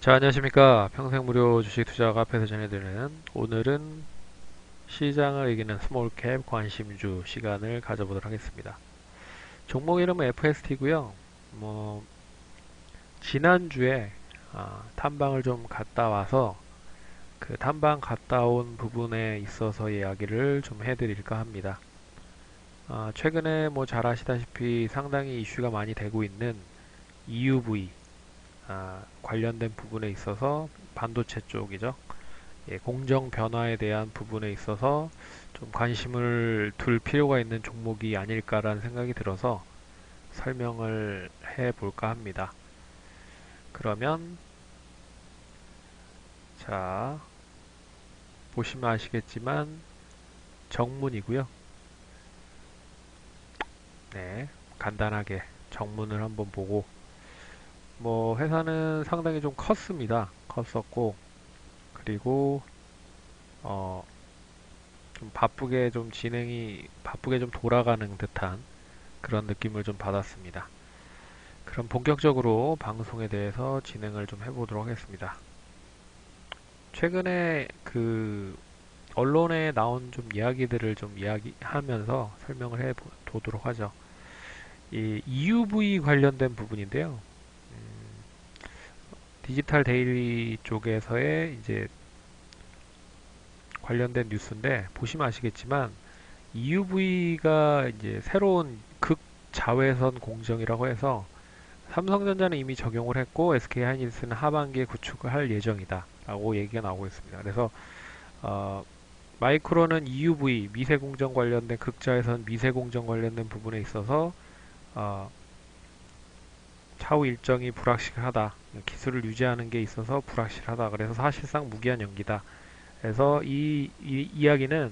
자, 안녕하십니까. 평생무료 주식 투자가 앞에서 전해드리는 오늘은 시장을 이기는 스몰캡 관심주 시간을 가져보도록 하겠습니다. 종목 이름은 FST고요. 뭐 지난주에 탐방을 좀 갔다 와서 그 탐방 갔다 온 부분에 있어서 이야기를 좀 해드릴까 합니다. 최근에 뭐 잘 아시다시피 상당히 이슈가 많이 되고 있는 EUV 관련된 부분에 있어서 반도체 쪽이죠. 예, 공정 변화에 대한 부분에 있어서 좀 관심을 둘 필요가 있는 종목이 아닐까라는 생각이 들어서 설명을 해 볼까 합니다. 그러면 자, 보시면 아시겠지만 정문이고요. 네, 간단하게 정문을 한번 보고 뭐 회사는 상당히 좀 컸습니다. 컸었고 그리고 어, 좀 바쁘게 좀 진행이 바쁘게 좀 돌아가는 듯한 그런 느낌을 좀 받았습니다. 그럼 본격적으로 방송에 대해서 진행을 좀 해보도록 하겠습니다. 최근에 그 언론에 나온 좀 이야기들을 좀 이야기하면서 설명을 해 보도록 하죠. 이 EUV 관련된 부분인데요. 디지털 데일리 쪽에서의 이제 관련된 뉴스인데 보시면 아시겠지만 EUV가 이제 새로운 극자외선 공정이라고 해서 삼성전자는 이미 적용을 했고 SK하이닉스는 하반기에 구축을 할 예정이다 라고 얘기가 나오고 있습니다. 그래서 어, 마이크론은 EUV 미세공정 관련된 극자외선 미세공정 관련된 부분에 있어서 어, 차후 일정이 불확실하다. 기술을 유지하는 게 있어서 불확실하다. 그래서 사실상 무기한 연기다. 그래서 이 이야기는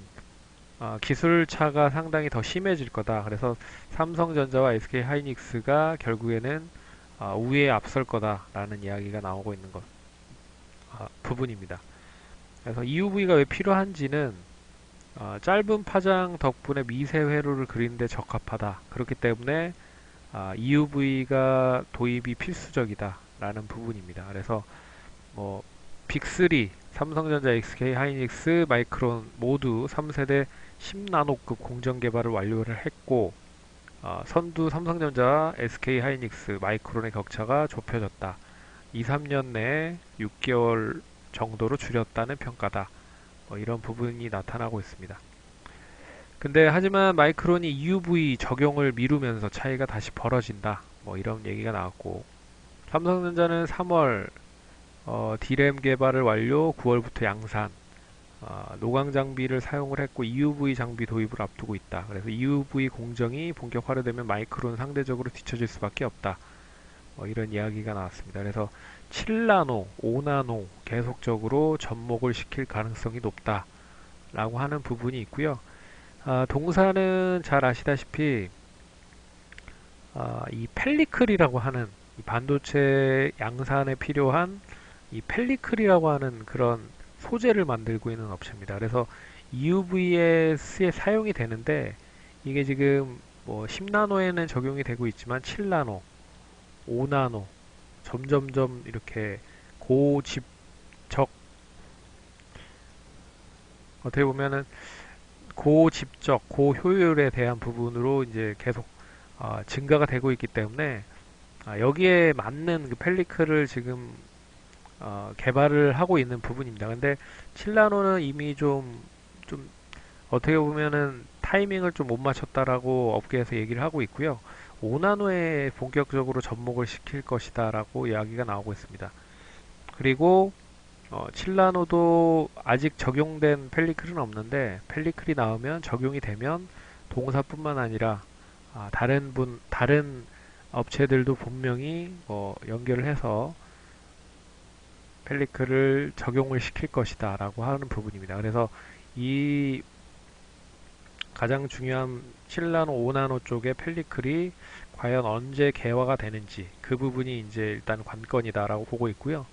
기술 차가 상당히 더 심해질 거다. 그래서 삼성전자와 SK하이닉스가 결국에는 우위에 앞설 거다라는 이야기가 나오고 있는 부분입니다. 그래서 EUV가 왜 필요한지는 짧은 파장 덕분에 미세 회로를 그리는데 적합하다. 그렇기 때문에 EUV가 도입이 필수적이다라는 부분입니다. 그래서 뭐 빅3 삼성전자, SK하이닉스, 마이크론 모두 3세대 10나노급 공정 개발을 완료를 했고 선두 삼성전자, SK하이닉스, 마이크론의 격차가 좁혀졌다. 2, 3년 내에 6개월 정도로 줄였다는 평가다. 뭐 이런 부분이 나타나고 있습니다. 근데 하지만 마이크론이 EUV 적용을 미루면서 차이가 다시 벌어진다. 뭐 이런 얘기가 나왔고 삼성전자는 3월 D램 개발을 완료 9월부터 양산 노광 장비를 사용을 했고 EUV 장비 도입을 앞두고 있다. 그래서 EUV 공정이 본격화되면 마이크론 상대적으로 뒤처질 수밖에 없다. 뭐 이런 이야기가 나왔습니다. 그래서 7나노, 5나노 계속적으로 접목을 시킬 가능성이 높다. 라고 하는 부분이 있고요. 동사는 잘 아시다시피 이 펠리클이라고 하는 이 반도체 양산에 필요한 이 펠리클이라고 하는 그런 소재를 만들고 있는 업체입니다. 그래서 EUV에 사용이 되는데 이게 지금 뭐 10나노에는 적용이 되고 있지만 7나노, 5나노 점점점 이렇게 고집적 어떻게 보면은 고집적 고효율에 대한 부분으로 이제 계속 증가가 되고 있기 때문에 여기에 맞는 그 펠리클을 지금 개발을 하고 있는 부분입니다. 근데 7나노는 이미 좀 어떻게 보면은 타이밍을 좀 못 맞췄다라고 업계에서 얘기를 하고 있고요. 5나노에 본격적으로 접목을 시킬 것이다라고 이야기가 나오고 있습니다. 그리고 7나노도 아직 적용된 펠리클은 없는데 펠리클이 나오면 적용이 되면 동사뿐만 아니라 다른 업체들도 분명히 연결을 해서 펠리클을 적용을 시킬 것이다 라고 하는 부분입니다. 그래서 이 가장 중요한 7나노, 5나노 쪽의 펠리클이 과연 언제 개화가 되는지 그 부분이 이제 일단 관건이다 라고 보고 있고요.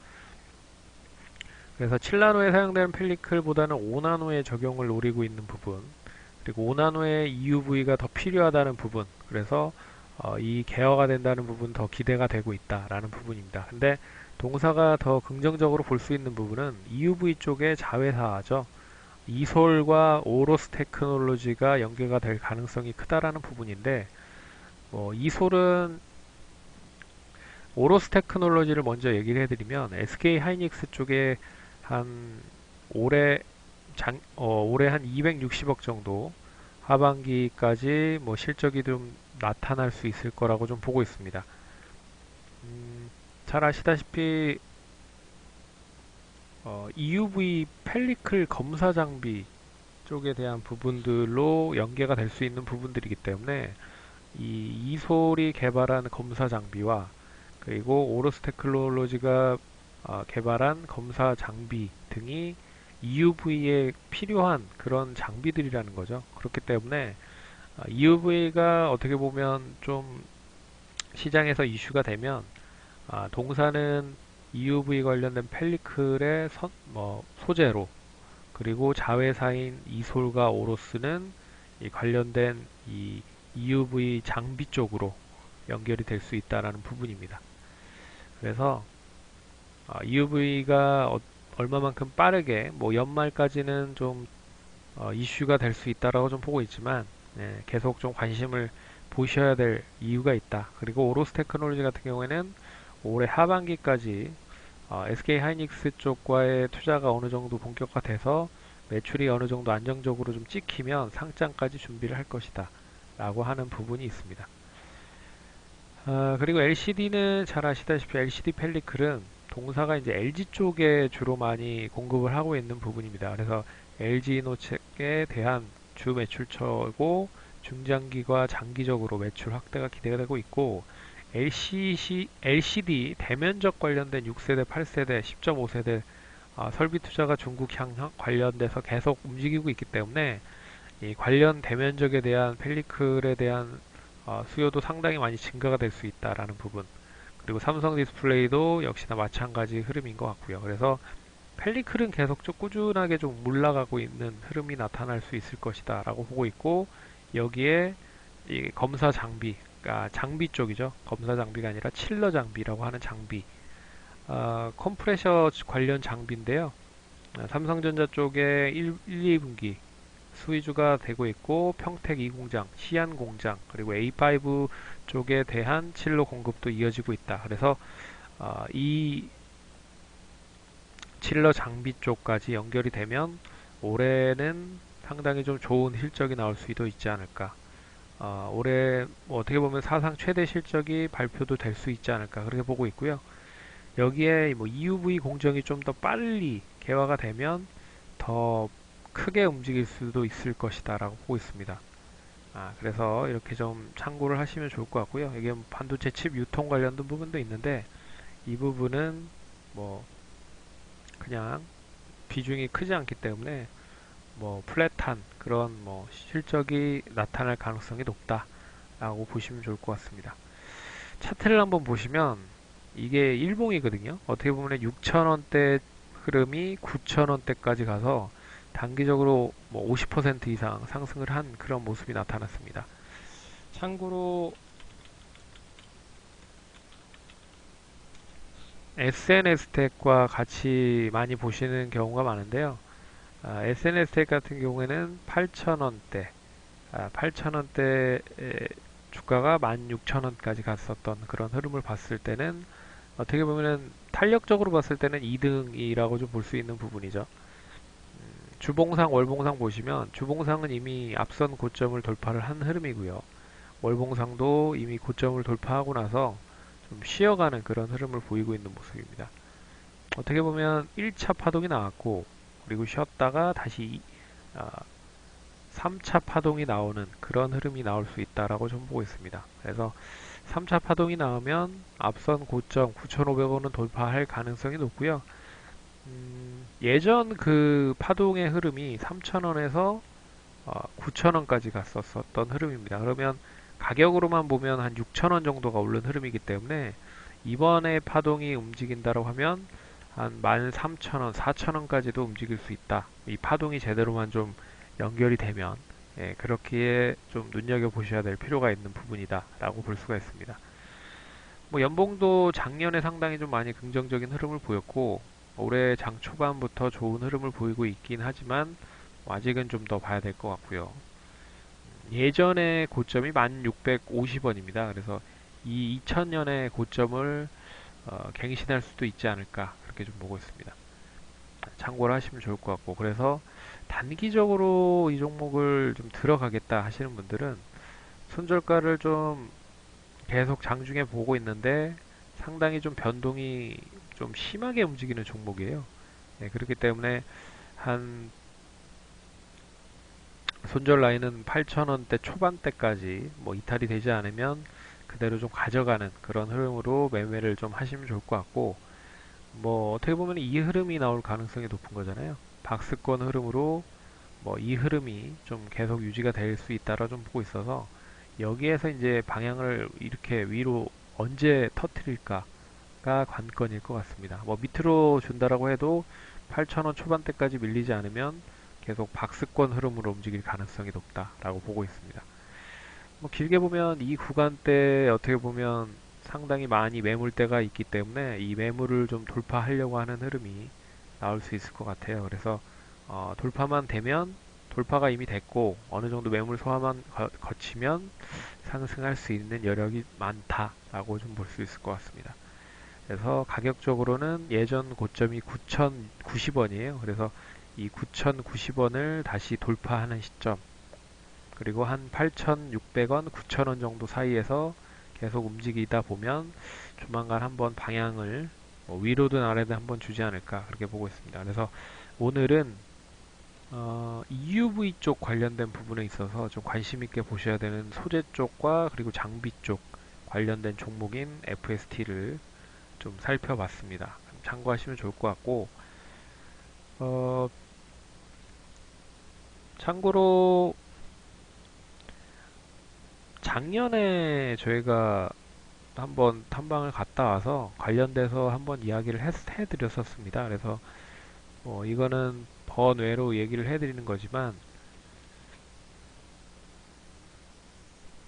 그래서 7나노에 사용되는 펠리클보다는 5나노의 적용을 노리고 있는 부분 그리고 5나노의 EUV가 더 필요하다는 부분 그래서 이 개화가 된다는 부분 더 기대가 되고 있다라는 부분입니다. 근데 동사가 더 긍정적으로 볼 수 있는 부분은 EUV 쪽의 자회사죠. 이솔과 오로스 테크놀로지가 연계가 될 가능성이 크다라는 부분인데, 이솔은 오로스 테크놀로지를 먼저 얘기를 해드리면 SK 하이닉스 쪽에 한 올해 올해 한 260억 정도 하반기까지 실적이 좀 나타날 수 있을 거라고 좀 보고 있습니다. 잘 아시다시피 EUV 펠리클 검사 장비 쪽에 대한 부분들로 연계가 될 수 있는 부분들이기 때문에 이 이솔이 개발한 검사 장비와 그리고 오로스 테크놀로지가 개발한 검사 장비 등이 EUV에 필요한 그런 장비들이라는 거죠. 그렇기 때문에 EUV가 어떻게 보면 좀 시장에서 이슈가 되면 동사는 EUV 관련된 펠리클의 소재로 그리고 자회사인 이솔과 오로스는 이 관련된 이 EUV 장비 쪽으로 연결이 될 수 있다는 부분입니다. 그래서 EUV가 얼마만큼 빠르게 연말까지는 좀 이슈가 될 수 있다라고 좀 보고 있지만 계속 좀 관심을 보셔야 될 이유가 있다. 그리고 오로스 테크놀로지 같은 경우에는 올해 하반기까지 SK 하이닉스 쪽과의 투자가 어느 정도 본격화돼서 매출이 어느 정도 안정적으로 좀 찍히면 상장까지 준비를 할 것이다 라고 하는 부분이 있습니다. 그리고 LCD는 잘 아시다시피 LCD 펠리클은 동사가 이제 LG 쪽에 주로 많이 공급을 하고 있는 부분입니다. 그래서 LG 이노텍에 대한 주 매출처고 중장기와 장기적으로 매출 확대가 기대가 되고 있고 LCD 대면적 관련된 6세대, 8세대, 10.5세대 설비 투자가 중국 향 관련돼서 계속 움직이고 있기 때문에 이 관련 대면적에 대한 펠리클에 대한 수요도 상당히 많이 증가가 될 수 있다라는 부분. 그리고 삼성 디스플레이도 역시나 마찬가지 흐름인 것 같고요. 그래서 펠리클은 계속 좀 꾸준하게 좀 올라가고 있는 흐름이 나타날 수 있을 것이다 라고 보고 있고 여기에 이 검사 장비, 그러니까 장비 쪽이죠. 검사 장비가 아니라 칠러 장비라고 하는 장비, 컴프레셔 관련 장비인데요. 삼성전자 쪽에 2분기 수위주가 되고 있고 평택 2공장, 시안 공장, 그리고 A5 쪽에 대한 칠러 공급도 이어지고 있다. 그래서 이 칠러 장비 쪽까지 연결이 되면 올해는 상당히 좀 좋은 실적이 나올 수도 있지 않을까. 올해 어떻게 보면 사상 최대 실적이 발표도 될 수 있지 않을까 그렇게 보고 있고요. 여기에 EUV 공정이 좀 더 빨리 개화가 되면 더 크게 움직일 수도 있을 것이다 라고 보고 있습니다. 그래서 이렇게 좀 참고를 하시면 좋을 것 같고요. 이게 반도체 칩 유통 관련된 부분도 있는데 이 부분은 뭐 그냥 비중이 크지 않기 때문에 플랫한 그런 실적이 나타날 가능성이 높다라고 보시면 좋을 것 같습니다. 차트를 한번 보시면 이게 일봉이거든요. 어떻게 보면 6,000원대 흐름이 9,000원대까지 가서 단기적으로 50% 이상 상승을 한 그런 모습이 나타났습니다. 참고로 SNS텍과 같이 많이 보시는 경우가 많은데요. SNS텍 같은 경우에는 8,000원대, 8,000원대 주가가 16,000원까지 갔었던 그런 흐름을 봤을 때는 어떻게 보면은 탄력적으로 봤을 때는 2등이라고 좀 볼 수 있는 부분이죠. 주봉상, 월봉상 보시면 주봉상은 이미 앞선 고점을 돌파를 한 흐름이고요. 월봉상도 이미 고점을 돌파하고 나서 좀 쉬어가는 그런 흐름을 보이고 있는 모습입니다. 어떻게 보면 1차 파동이 나왔고 그리고 쉬었다가 다시 3차 파동이 나오는 그런 흐름이 나올 수 있다라고 좀 보고 있습니다. 그래서 3차 파동이 나오면 앞선 고점 9,500원은 돌파할 가능성이 높고요. 예전 그 파동의 흐름이 3,000원에서 9,000원까지 갔었던 흐름입니다. 그러면 가격으로만 보면 한 6,000원 정도가 오른 흐름이기 때문에 이번에 파동이 움직인다고 하면 한 13,000원, 4,000원까지도 움직일 수 있다. 이 파동이 제대로만 좀 연결이 되면 그렇기에 좀 눈여겨보셔야 될 필요가 있는 부분이다 라고 볼 수가 있습니다. 뭐 연봉도 작년에 상당히 좀 많이 긍정적인 흐름을 보였고 올해 장 초반부터 좋은 흐름을 보이고 있긴 하지만 뭐 아직은 좀 더 봐야 될 것 같고요. 예전의 고점이 1650원입니다. 그래서 이 2000년의 고점을 갱신할 수도 있지 않을까 그렇게 좀 보고 있습니다. 참고를 하시면 좋을 것 같고 그래서 단기적으로 이 종목을 좀 들어가겠다 하시는 분들은 손절가를 좀 계속 장중에 보고 있는데 상당히 좀 변동이 좀 심하게 움직이는 종목이에요. 네, 그렇기 때문에 한 손절 라인은 8,000원대 초반대까지 뭐 이탈이 되지 않으면 그대로 좀 가져가는 그런 흐름으로 매매를 좀 하시면 좋을 것 같고 뭐 어떻게 보면 이 흐름이 나올 가능성이 높은 거잖아요. 박스권 흐름으로 뭐 이 흐름이 좀 계속 유지가 될 수 있다라 좀 보고 있어서 여기에서 이제 방향을 이렇게 위로 언제 터트릴까가 관건일 것 같습니다. 뭐 밑으로 준다라고 해도 8,000원 초반대까지 밀리지 않으면 계속 박스권 흐름으로 움직일 가능성이 높다라고 보고 있습니다. 뭐 길게 보면 이 구간대 어떻게 보면 상당히 많이 매물대가 있기 때문에 이 매물을 좀 돌파하려고 하는 흐름이 나올 수 있을 것 같아요. 그래서 돌파만 되면 돌파가 이미 됐고 어느 정도 매물 소화만 거치면 상승할 수 있는 여력이 많다라고 좀 볼 수 있을 것 같습니다. 그래서 가격적으로는 예전 고점이 9,090원이에요. 그래서 이 9,090원을 다시 돌파하는 시점 그리고 한 8,600원, 9,000원 정도 사이에서 계속 움직이다 보면 조만간 한번 방향을 뭐 위로든 아래든 한번 주지 않을까 그렇게 보고 있습니다. 그래서 오늘은 EUV 쪽 관련된 부분에 있어서 좀 관심 있게 보셔야 되는 소재 쪽과 그리고 장비 쪽 관련된 종목인 FST를 좀 살펴봤습니다. 참고하시면 좋을 것 같고 어, 참고로 작년에 저희가 한번 탐방을 갔다 와서 관련돼서 한번 이야기를 해드렸었습니다. 그래서 이거는 번외로 얘기를 해드리는 거지만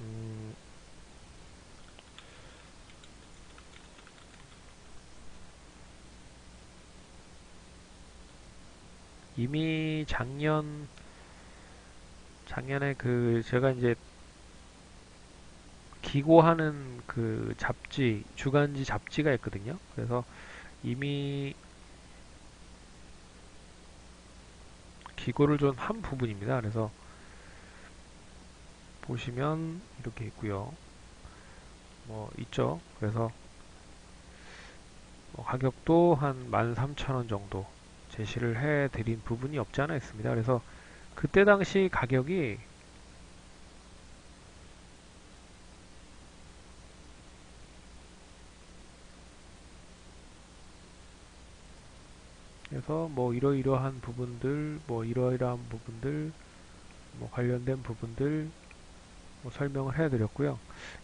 음, 이미 작년에 그 제가 이제 기고하는 그 잡지 주간지 잡지가 있거든요. 그래서 이미 기고를 좀 한 부분입니다. 그래서 보시면 이렇게 있고요. 뭐 있죠. 그래서 뭐 가격도 한 13,000원 정도 제시를 해드린 부분이 없지 않아 있습니다. 그래서 그때 당시 가격이 그래서 뭐 이러이러한 부분들, 뭐 이러이러한 부분들, 뭐 관련된 부분들 뭐 설명을 해드렸고요.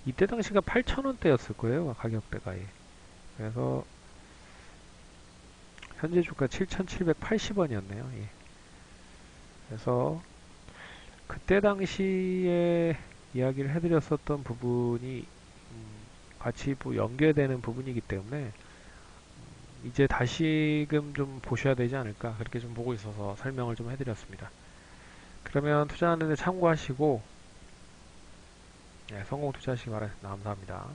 이때 당시가 8,000원대였을 거예요. 가격대가. 예. 그래서 현재 주가 7,780원이었네요. 예. 그래서 그때 당시에 이야기를 해드렸었던 부분이 같이 연계되는 부분이기 때문에 이제 다시금 좀 보셔야 되지 않을까 그렇게 좀 보고 있어서 설명을 좀 해드렸습니다. 그러면 투자하는 데 참고하시고 성공 투자하시기 바랍니다. 감사합니다.